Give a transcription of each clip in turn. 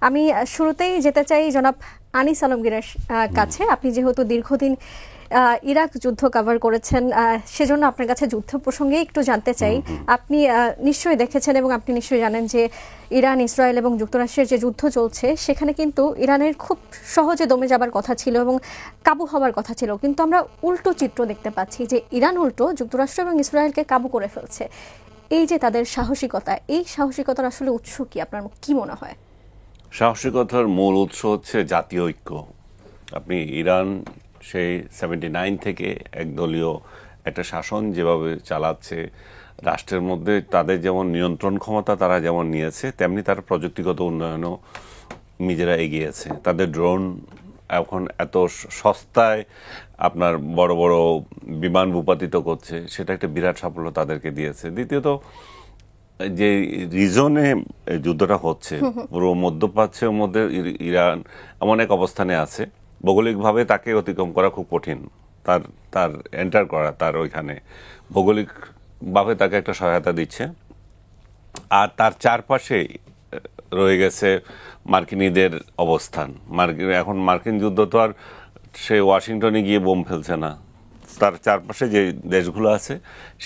আমি শুরুতেই যেতে চাই জনাব আনিস আলমগীরের কাছে। আপনি যেহেতু দীর্ঘদিন ইরাক যুদ্ধ কভার করেছেন, সেজন্য আপনার কাছে যুদ্ধ প্রসঙ্গে একটু জানতে চাই। আপনি নিশ্চয়ই দেখেছেন এবং আপনি নিশ্চয়ই জানেন যে ইরান, ইসরায়েল এবং যুক্তরাষ্ট্রের যে যুদ্ধ চলছে সেখানে কিন্তু ইরানের খুব সহজে দমে যাবার কথা ছিল এবং কাবু হওয়ার কথা ছিল, কিন্তু আমরা উল্টো চিত্র দেখতে পাচ্ছি যে ইরান উল্টো যুক্তরাষ্ট্র এবং ইসরায়েলকে কাবু করে ফেলছে। এই যে তাদের সাহসিকতা, এই সাহসিকতার আসলে উৎস কি, আপনার কি মনে হয়? সাহসিকতার মূল উৎস হচ্ছে জাতীয় ঐক্য। আপনি ইরান সেই 79 থেকে একদলীয় একটা শাসন যেভাবে চালাচ্ছে, রাষ্ট্রের মধ্যে তাদের যেমন নিয়ন্ত্রণ ক্ষমতা তারা যেমন নিয়েছে, তেমনি তার প্রযুক্তিগত উন্নয়নও নিজেরা এগিয়েছে। তাদের ড্রোন এখন এত সস্তায় আপনার বড় বড় বিমান ভূপাতিত করছে, সেটা একটা বিরাট সাফল্য তাদেরকে দিয়েছে। দ্বিতীয়ত যে রিজনে যুদ্ধটা হচ্ছে, পুরো মধ্যপ্রাচ্যের মধ্যে ইরান এমন এক অবস্থানে আছে, ভৌগোলিকভাবে তাকে অতিক্রম করা খুব কঠিন। তার তার এন্টার করা, তার ওইখানে ভৌগোলিকভাবে তাকে একটা সহায়তা দিচ্ছে। আর তার চারপাশে রয়ে গেছে মার্কিনীদের অবস্থান। এখন মার্কিন যুদ্ধ তো আর সে ওয়াশিংটনে গিয়ে বোম ফেলছে না, তার চারপাশে যে দেশগুলো আছে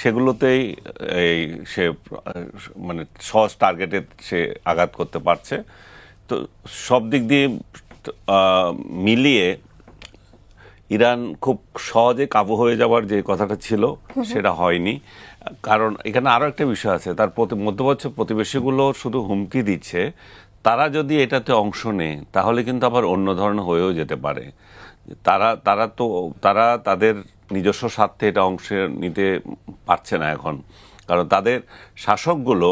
সেগুলোতেই এই সে মানে সহজ টার্গেটে সে আঘাত করতে পারছে। তো সব দিক দিয়ে মিলিয়ে ইরান খুব সহজে কাবু হয়ে যাওয়ার যে কথাটা ছিল সেটা হয়নি। কারণ এখানে আরো একটা বিষয় আছে, তার মধ্যপ্রাচ্য প্রতিবেশীগুলো শুধু হুমকি দিচ্ছে, তারা যদি এটাতে অংশ নেয় তাহলে কিন্তু আবার অন্য ধরনের হয়েও যেতে পারে। তারা তাদের নিজস্ব স্বার্থে এটা অংশ নিতে পারছে না এখন, কারণ তাদের শাসকগুলো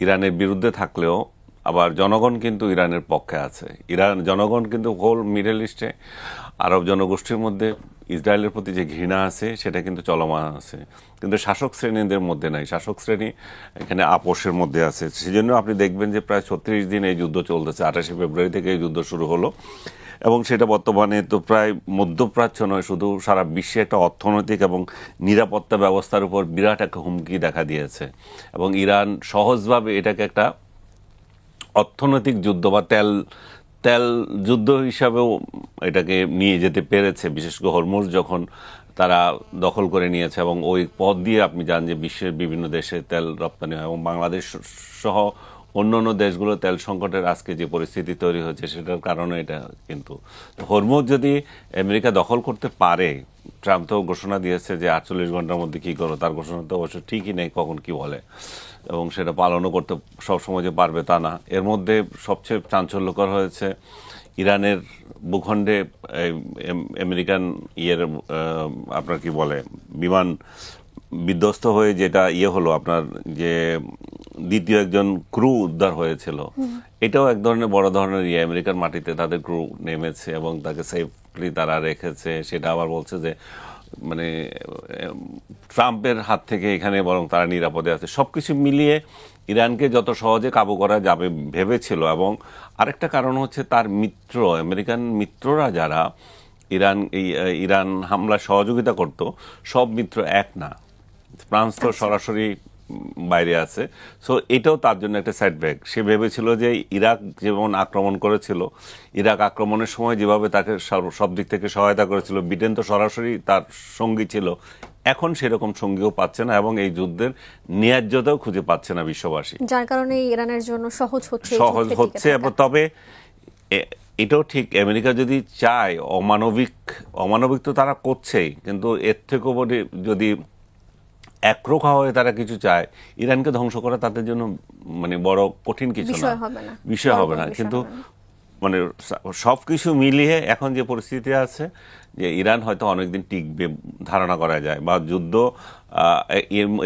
ইরানের বিরুদ্ধে থাকলেও আবার জনগণ কিন্তু ইরানের পক্ষে আছে। জনগণ কিন্তু হোল মিডল ইস্টে আরব জনগোষ্ঠীর মধ্যে ইসরায়েলের প্রতি যে ঘৃণা আছে সেটা কিন্তু চলমান আছে, কিন্তু শাসক শ্রেণীদের মধ্যে নাই। শাসক শ্রেণী এখানে আপোষের মধ্যে আছে। সেজন্য আপনি দেখবেন যে প্রায় 36 দিন এই যুদ্ধ চলতেছে। 28 ফেব্রুয়ারি থেকে এই যুদ্ধ শুরু হলো এবং সেটা বর্তমানে তো প্রায় মধ্যপ্রাচ্য নয়, শুধু সারা বিশ্বে একটা অর্থনৈতিক এবং নিরাপত্তা ব্যবস্থার উপর বিরাট একটা হুমকি দেখা দিয়েছে। এবং ইরান সহজভাবে এটাকে একটা অর্থনৈতিক যুদ্ধ বা তেল যুদ্ধ হিসাবেও এটাকে নিয়ে যেতে পেরেছে, বিশেষ করে হরমুজ যখন তারা দখল করে নিয়েছে। এবং ওই পথ দিয়ে আপনি জানেন যে বিশ্বের বিভিন্ন দেশে তেল রপ্তানি হয় এবং বাংলাদেশ সহ অন্যান্য দেশগুলো তেল সংকটের আজকে যে পরিস্থিতি তৈরি হয়েছে সেটার কারণে এটা। কিন্তু হরমুজ যদি আমেরিকা দখল করতে পারে, ট্রাম্প তো ঘোষণা দিয়েছে যে 48 ঘন্টার মধ্যে কি করো, তার ঘোষণা তো অবশ্য ঠিকই নেই কখন কি বলে, এবং সেটা পালনও করতে সবসময় যে পারবে তা না। এর মধ্যে সবচেয়ে চাঞ্চল্যকর হয়েছে ইরানের ভূখণ্ডে আমেরিকান আপনার কি বলে বিমান বিধ্বস্ত হয়ে যেটা হলো, আপনার যে দ্বিতীয় একজন ক্রু উদ্ধার হয়েছিল, এটাও এক ধরনের বড় ধরনের আমেরিকার মাটিতে তাদের ক্রু নেমেছে এবং তাকে সেফলি তারা রেখেছে। সেটা আবার বলছে যে মানে ট্রাম্পের হাত থেকে এখানে বরং তারা নিরাপদে আছে। সবকিছু মিলিয়ে ইরানকে যত সহজে কাবু করা যাবে ভেবেছিল। এবং আরেকটা কারণ হচ্ছে তার মিত্র, আমেরিকান মিত্ররা যারা ইরান হামলা সহযোগিতা করত, সব মিত্র এক না। ফ্রান্স তো সরাসরি বাইরে আছে। সো এটাও তার জন্য একটা সেটব্যাক। সে ভেবেছিল যে ইরাক যেমন আক্রমণ করেছিল, ইরাক আক্রমণের সময় যেভাবে তাকে সব দিক থেকে সহায়তা করেছিল, ব্রিটেন তো সরাসরি তার সঙ্গী ছিল, এখন সেরকম সঙ্গীও পাচ্ছে না এবং এই যুদ্ধের ন্যায্যতাও খুঁজে পাচ্ছে না বিশ্ববাসী, যার কারণে ইরানের জন্য সহজ হচ্ছে। তবে এটাও ঠিক, আমেরিকা যদি চায় অমানবিক তো তারা করছেই, কিন্তু এর থেকেও যদি একরোখা হয়ে তারা কিছু চায়, ইরানকে ধ্বংস করা তাদের জন্য মানে বড় কঠিন কিছু বিষয় হবে না। কিন্তু মানে সবকিছু মিলিয়ে এখন যে পরিস্থিতি আছে যে ইরান হয়তো অনেকদিন টিকবে ধারণা করা যায়, বা যুদ্ধ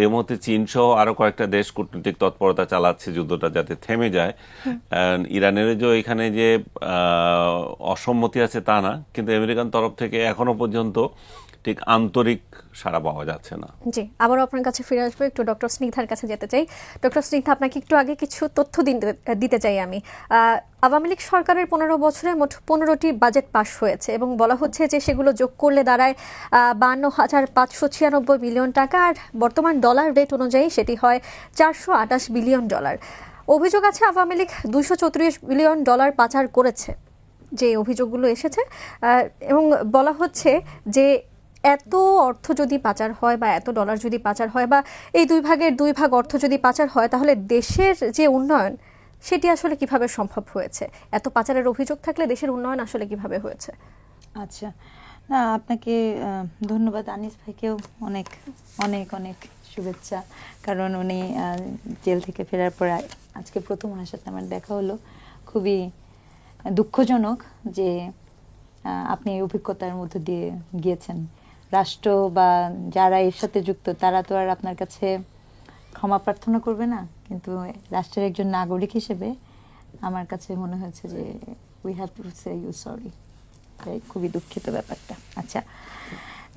এর মধ্যে চীন সহ আরো কয়েকটা দেশ কূটনৈতিক তৎপরতা চালাচ্ছে যুদ্ধটা যাতে থেমে যায়। ইরানের যে এখানে যে অসম্মতি আছে তা না, কিন্তু আমেরিকান তরফ থেকে এখনো পর্যন্ত ঠিক আন্তরিক সাড়া পাওয়া যাচ্ছে না। জি, আবারও আপনার কাছে ফিরে আসবো, একটু ডক্টর স্নিগ্ধার কাছে যেতে চাই। ডক্টর স্নিগ্ধা, আপনাকে একটু আগে কিছু তথ্য দিতে চাই আমি। আওয়ামী লীগ সরকারের 15 বছরে মোট 15টি বাজেট পাশ হয়েছে এবং বলা হচ্ছে যে সেগুলো যোগ করলে দাঁড়ায় 52,596 বিলিয়ন টাকা, আর বর্তমান ডলার রেট অনুযায়ী সেটি হয় $428 বিলিয়ন। অভিযোগ আছে আওয়ামী লীগ $234 বিলিয়ন পাচার করেছে, যে অভিযোগগুলো এসেছে, এবং বলা হচ্ছে যে এত অর্থ যদি পাচার হয় বা এত ডলার যদি পাচার হয় বা এই 2 ভাগের 2 ভাগ অর্থ যদি পাচার হয়, তাহলে দেশের যে উন্নয়ন সেটি আসলে কিভাবে সম্ভব হয়েছে? এত পাচারের অভিযোগ থাকলে দেশের উন্নয়ন আসলে কিভাবে হয়েছে? আচ্ছা, না আপনাকে ধন্যবাদ, আনিস ভাইকেও অনেক অনেক অনেক শুভেচ্ছা, কারণ উনি জেল থেকে ফেরার পর আজকে প্রথম ওনার সাথে আমার দেখা হলো। খুবই দুঃখজনক যে আপনি এই অভিজ্ঞতার মধ্য দিয়ে গিয়েছেন। রাষ্ট্র বা যারা এর সাথে যুক্ত তারা তো আর আপনার কাছে ক্ষমা প্রার্থনা করবে না, কিন্তু রাষ্ট্রের একজন নাগরিক হিসেবে আমার কাছে মনে হয়েছে যে we have to say you sorry. খুবই দুঃখিত ব্যাপারটা। আচ্ছা,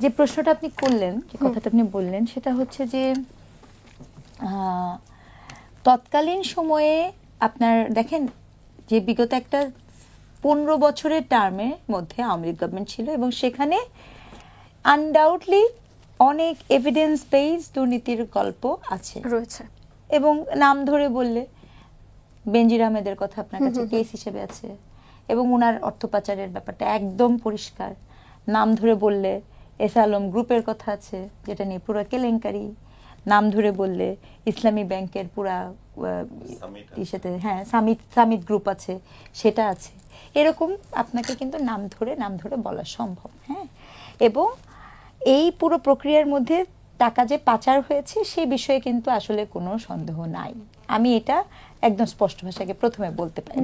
যে প্রশ্নটা আপনি করলেন, যে কথাটা আপনি বললেন, সেটা হচ্ছে যে তৎকালীন সময়ে আপনার দেখেন যে বিগত একটা 15 বছরের টার্মের মধ্যে আওয়ামী লীগ গভর্নমেন্ট ছিল এবং সেখানে আনডাউটলি অনেক এভিডেন্স বেসড দুর্নীতির গল্প আছে রয়েছে, এবং নাম ধরে বললে বেনজির আহমেদের কথা আপনার কাছে কেস হিসেবে আছে এবং ওনার অর্থ পাচারের ব্যাপারটা একদম পরিষ্কার। নাম ধরে বললে এস আলম গ্রুপের কথা আছে, যেটা নিয়ে পুরো কেলেঙ্কারি। নাম ধরে বললে ইসলামী ব্যাংকের পুরা সাথে, হ্যাঁ, সামিট গ্রুপ আছে, সেটা আছে। এরকম আপনাকে কিন্তু নাম ধরে বলা সম্ভব। হ্যাঁ, এবং এই পুরো প্রক্রিয়ার মধ্যে টাকা যে পাচার হয়েছে সেই বিষয়ে কিন্তু আসলে কোনো সন্দেহ নাই। আমি এটা একদম স্পষ্ট ভাষাকে প্রথমে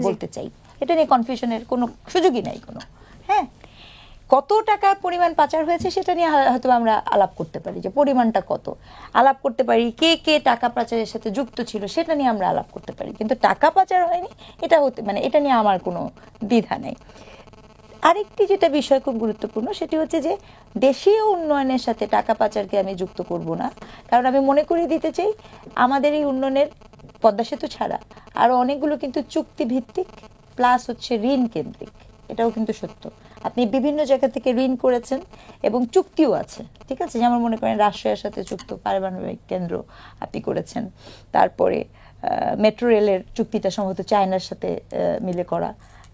বলতে চাই, এটা নিয়ে কনফিউশনের কোনো সুযোগই নাই কোনো। হ্যাঁ, কত টাকা পরিমাণ পাচার হয়েছে সেটা নিয়ে হয়তো আমরা আলাপ করতে পারি, যে পরিমাণটা কত আলাপ করতে পারি, কে কে টাকা পাচারের সাথে যুক্ত ছিল সেটা নিয়ে আমরা আলাপ করতে পারি, কিন্তু টাকা পাচার হয়নি এটা এটা নিয়ে আমার কোনো দ্বিধা নেই। আরেকটি যেটা বিষয় খুব গুরুত্বপূর্ণ, সেটি হচ্ছে যে দেশীয় উন্নয়নের সাথে টাকা পাচারকে আমি যুক্ত করব না, কারণ আমি মনে করিয়ে দিতে চাই আমাদের এই উন্নয়নের পদ্মা সেতু ছাড়া আরো অনেকগুলো কিন্তু চুক্তি ভিত্তিক প্লাস হচ্ছে ঋণ কেন্দ্রিক। এটাও কিন্তু সত্য, আপনি বিভিন্ন জায়গা থেকে ঋণ করেছেন এবং চুক্তিও আছে, ঠিক আছে। যেমন মনে করেন রাশিয়ার সাথে যুক্ত পারমাণবিক কেন্দ্র আপনি করেছেন, তারপরে মেট্রো রেলের চুক্তিটা সম্ভবত চায়নার সাথে মিলে করা,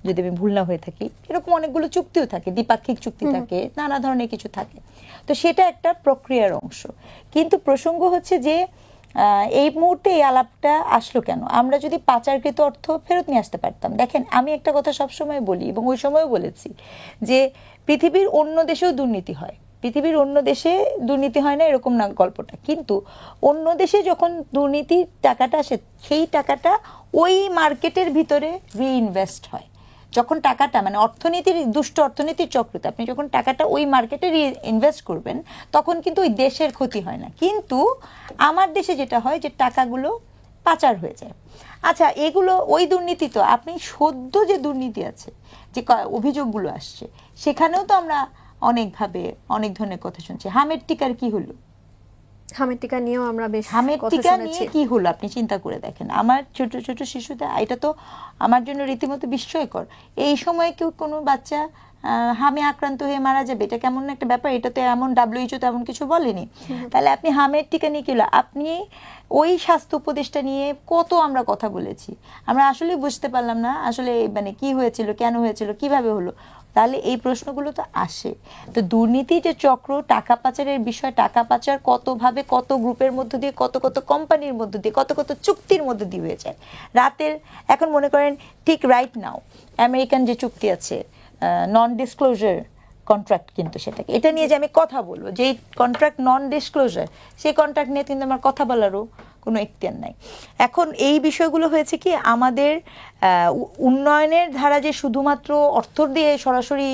যদি আমি ভুল না হয়ে থাকি। এরকম অনেকগুলো চুক্তিও থাকে, দ্বিপাক্ষিক চুক্তি থাকে, নানা ধরনের কিছু থাকে। তো সেটা একটা প্রক্রিয়ার অংশ। কিন্তু প্রসঙ্গ হচ্ছে যে এই মুহূর্তে এই আলাপটা আসলো কেন? আমরা যদি পাচারকৃত অর্থ ফেরত নিয়ে আসতে পারতাম। দেখেন, আমি একটা কথা সবসময় বলি এবং ওই সময়ও বলেছি যে পৃথিবীর অন্য দেশেও দুর্নীতি হয়, পৃথিবীর অন্য দেশে দুর্নীতি হয় না এরকম না গল্পটা, কিন্তু অন্য দেশে যখন দুর্নীতির টাকাটা আসে সেই টাকাটা ওই মার্কেটের ভিতরে রিইনভেস্ট হয়। যখন টাকাটা অর্থনীতির দুষ্ট অর্থনীতির চক্রতে আপনি যখন টাকাটা ওই মার্কেটে ইনভেস্ট করবেন তখন কিন্তু ওই দেশের ক্ষতি হয় না। কিন্তু আমার দেশে যেটা হয় যে টাকাগুলো পাচার হয়ে যায়। আচ্ছা, এগুলো ওই দুর্নীতি তো আপনি সদ্য যে দুর্নীতি আছে, যে অভিযোগগুলো আসছে, সেখানেও তো আমরা অনেকভাবে অনেক ধরনের কথা শুনছি। হামের টিকার কি হলো? হামের টিকা নিয়েও আমরা বেশ হামের কথা টিকা শুনেছি। নিয়ে কি হলো আপনি চিন্তা করে দেখেন। আমার ছোট ছোট শিশুদের, এটা তো আমার জন্য রীতিমতো বিস্ময়কর। এই সময় কেউ কোনো বাচ্চা হামে আক্রান্ত হয়ে মারা যাবে, এটা কেমন একটা ব্যাপার। এটা তো এমন WHO তেমন কিছু বলেনি। তাহলে আপনি হামের টিকা নিয়ে কি হলো? আপনি ওই স্বাস্থ্য উপদেশটা নিয়ে কত আমরা কথা বলেছি, আমরা আসলে বুঝতে পারলাম না আসলে কি হয়েছিল, কেন হয়েছিল, কিভাবে হলো। তাহলে এই প্রশ্নগুলো তো আসে। তো দুর্নীতি যে চক্র, টাকা পাচারের বিষয়, টাকা পাচার কতভাবে কত গ্রুপের মধ্য দিয়ে, কত কত কোম্পানির মধ্য দিয়ে, কত কত চুক্তির মধ্য দিয়ে হয়ে যায়। রাতের এখন মনে করেন ঠিক রাইট নাও আমেরিকান যে চুক্তি আছে, নন ডিসক্লোজার কন্ট্রাক্ট, কিন্তু সেটাকে এটা নিয়ে যে আমি কথা বলবো, যে কন্ট্রাক্ট নন ডিসক্লোজার, সেই কন্ট্রাক্ট নিয়ে কিন্তু আমার কথা বলারও কোনো এখতিয়ার নাই। এখন এই বিষয়গুলো হয়েছে কি, আমাদের উন্নয়নের ধারা যে শুধুমাত্র অর্থ দিয়ে সরাসরি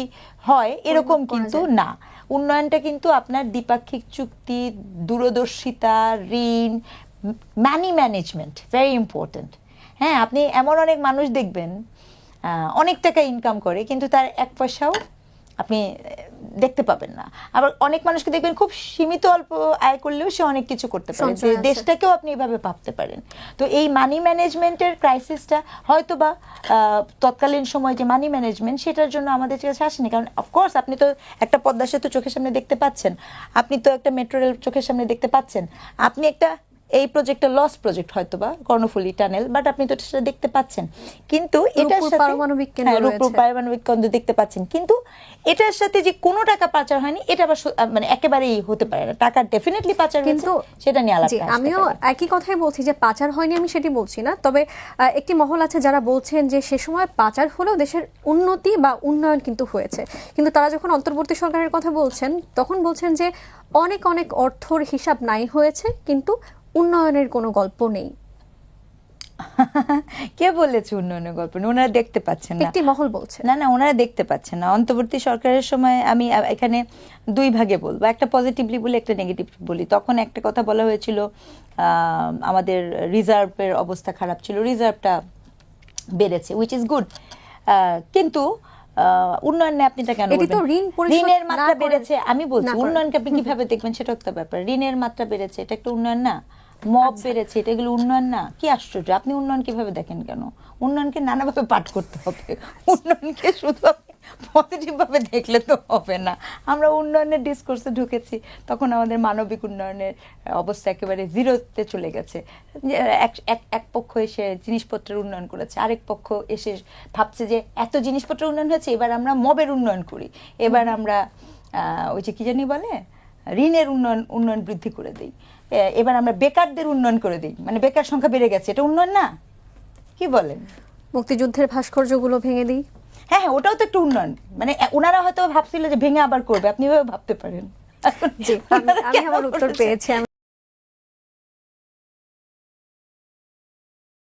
হয় এরকম কিন্তু না। উন্নয়নটা কিন্তু আপনার দ্বিপাক্ষিক চুক্তি, দূরদর্শিতা, ঋণ, মানি ম্যানেজমেন্ট ভেরি ইম্পর্টেন্ট। হ্যাঁ, আপনি এমন অনেক মানুষ দেখবেন অনেক টাকা ইনকাম করে কিন্তু তার এক পয়সাও আপনি দেখতে পাবেন না। আবার অনেক মানুষকে দেখবেন খুব সীমিত অল্প আয় করলেও সে অনেক কিছু করতে পারে, দেশটাকেও আপনি এভাবে ভাবতে পারেন। তো এই মানি ম্যানেজমেন্টের ক্রাইসিসটা হয়তো বা তৎকালীন সময় যে মানি ম্যানেজমেন্ট, সেটার জন্য আমাদের কাছে আসেনি। কারণ অফকোর্স আপনি তো একটা পদ্মা সেতু চোখের সামনে দেখতে পাচ্ছেন, আপনি তো একটা মেট্রো রেল চোখের সামনে দেখতে পাচ্ছেন, আপনি একটা এই প্রজেক্টটা লস প্রজেক্ট হয়তো বা কর্ণফুলী টানেল, বাট আপনি তো সেটা দেখতে পাচ্ছেন। কিন্তু এটার রূপপুর সাথে পারমাণবিক কেন্দ্র হ্যাঁ, রূপপুর রয়েছে। পারমাণবিক কেন্দ্র দেখতে পাচ্ছেন, কিন্তু এটার সাথে যে কোনো টাকা পাচার হয়নি এটা আবার মানে একেবারেই হতে পারে না। টাকা ডেফিনেটলি পাচার হয়েছে, কিন্তু সেটা নিয়ে আলাপ জি, আমিও একই কথাই বলছি যে পাচার হয়নি, আমি সেটি বলছি না। তবে একটি মহল আছে যারা বলছেন যে সে সময় পাচার হলেও দেশের উন্নতি বা উন্নয়ন কিন্তু হয়েছে। কিন্তু তারা যখন অন্তর্বর্তী সরকারের কথা বলছেন তখন বলছেন যে অনেক অনেক অর্থর হিসাব নাই হয়েছে, কিন্তু উন্নয়নের কোনো গল্প নেই। কে বলেছে উন্নয়নের গল্প নেই? ওনারা দেখতে পাচ্ছেন না। একটি মহল বলছে। না না, ওনারা দেখতে পাচ্ছেন না। অন্তর্বর্তী সরকারের সময় আমি এখানে দুই ভাগে বলবো, একটা পজিটিভলি বলি, একটা নেগেটিভ বলি। তখন একটা কথা বলা হয়েছিল, আমাদের রিজার্ভের অবস্থা খারাপ ছিল, রিজার্ভটা বেড়েছে, উইচ ইজ গুড, কিন্তু উন্নয়নে আপনি এটা কেন এটি তো বলবেন? ঋণ পরিশোধ ঋণের না মাত্রা করে- বেড়েছে, আমি বলছি না করে। উন্নয়নকে আপনি কিভাবে দেখবেন সেটা একটা ব্যাপার। ঋণের মাত্রা বেড়েছে, এটা একটা উন্নয়ন না? মব বেড়েছে, এটা এগুলো উন্নয়ন না? কি আশ্চর্য! আপনি উন্নয়ন কিভাবে দেখেন কেন? উন্নয়নকে নানাভাবে পাঠ করতে হবে। উন্নয়নকে শুধু পজিটিভ ভাবে দেখলে তো হবে না। আমরা উন্নয়নের ডিসকোর্সে ঢুকেছি, তখন আমাদের মানবিক উন্নয়নের অবস্থা একেবারে জিরোতে চলে গেছে। এক পক্ষ এসে জিনিসপত্রের উন্নয়ন করেছে, আরেক পক্ষ এসে ভাবছে যে এত জিনিসপত্রের উন্নয়ন হয়েছে, এবার আমরা মবের উন্নয়ন করি, এবার আমরা ওই যে কি জানি বলে, ঋণের উন্নয়ন বৃদ্ধি করে দিই, এবার আমরা বেকারদের উন্নয়ন করে দিই, মানে বেকার সংখ্যা বেড়ে গেছে, এটা উন্নয়ন না? কি বলেন? মুক্তিযুদ্ধের ভাস্কর্যগুলো ভেঙে দিই। হ্যাঁ হ্যাঁ, ওটাও তো একটা উন্নয়ন। মানে ওনারা হয়তো ভাবছিল যে ভেঙে আবার করবে, আপনি এভাবে ভাবতে পারেন। জি, আমি আমার উত্তর পেয়েছি।